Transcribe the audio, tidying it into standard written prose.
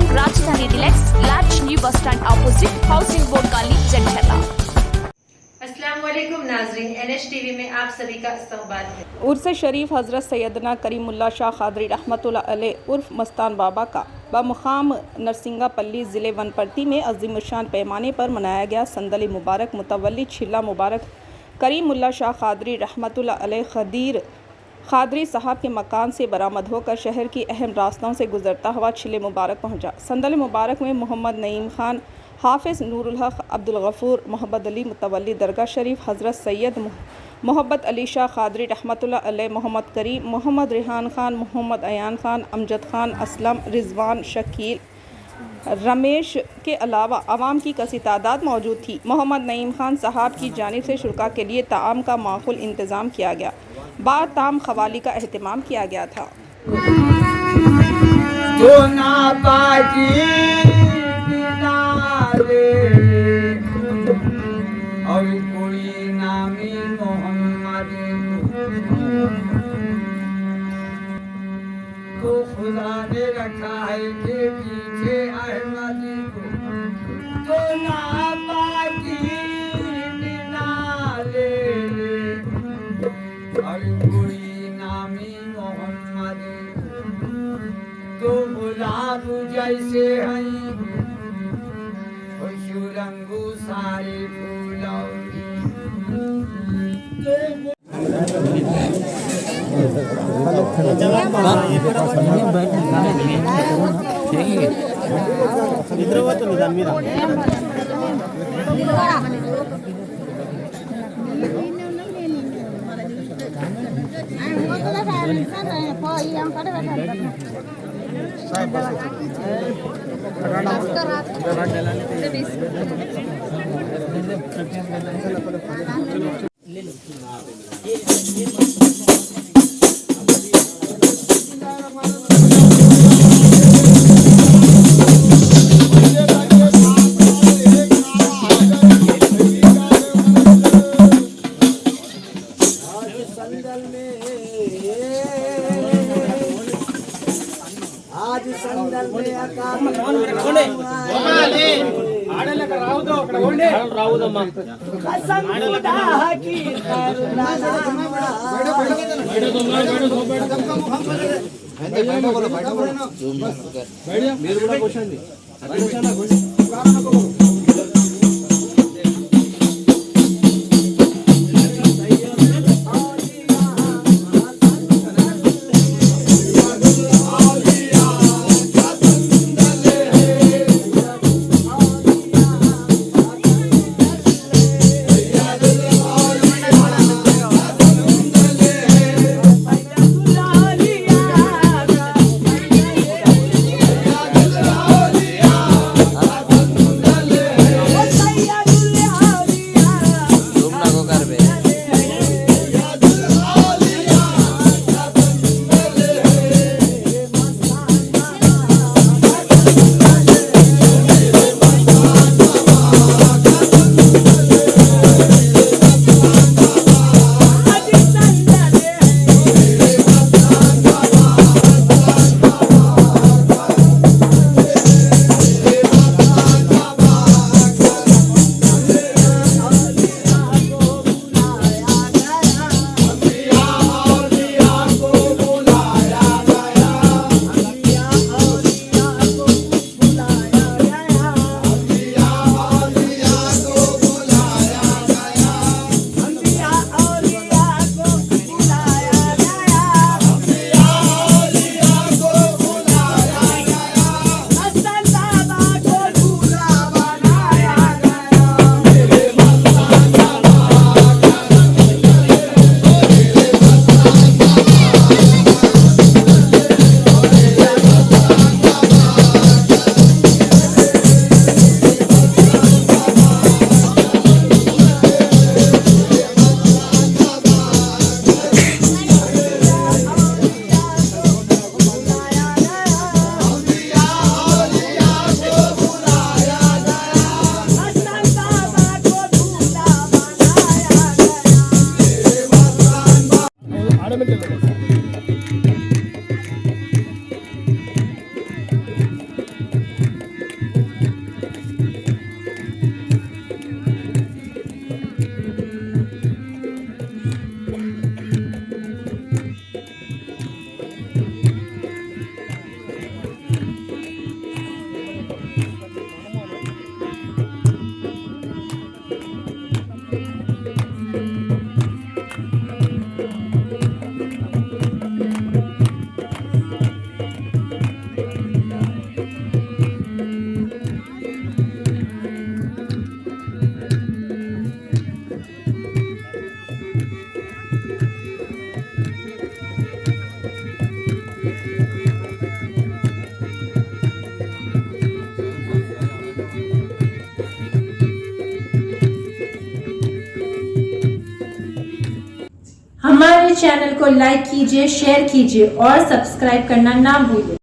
राजधानी deluxe large new bus stand opposite housing board colony जंठला। अस्सलाम वालेकुम नाज़रीन, NH TV में आप सभी का इस्तकबाल है। उर्स शरीफ हज़रत सैयदना करीमुल्लाह शाह क़ादरी रहमतुल्लाह अलैह उर्फ मस्तान बाबा का बमुक़ाम नरसिंगापल्ली ज़िले वनपर्ती में अज़ीमुश्शान पैमाने पर मनाया गया संदल मुबारक मुतवल्ली छिल्ला मुबारक करीमुल्लाह शाह क़ादरी रहमतुल्लाह अलैह क़ादरी साहब के मकान से बरामद होकर शहर की अहम रास्तों से गुजरता हुआ छिल्ले मुबारक पहुँचा। संदल मुबारक में मोहम्मद नईम खान, हाफिज़ नूरुल हक़, अब्दुल गफ़ूर, मोहम्मद अली मुतवल्ली दरगाह शरीफ, हज़रत सैयद मोहम्मद अली शाह क़ादरी रहमतुल्लाह अलैह, मोहम्मद करीम, मोहम्मद रेहान खान, मोहम्मद अयान खान, अमजद खान, असलम, रिजवान, शकील, रमेश के अलावा आवाम की कसी तादाद मौजूद थी। मोहम्मद नईम खान साहब की जानिब से शुरका के लिए ताम का माकूल इंतज़ाम किया गया। बाद ताम खवाली का अहतमाम किया गया था। तो खुदा ने रखा है कि पीछे अहमदी को तो नापाकी निनाले और कोई नामी मोहम्मद तो गुलाब जैसे हैं खुशू रंगू सारे फूलों आज संदल में चैनल को लाइक कीजिए, शेयर कीजिए और सब्सक्राइब करना ना भूलिए।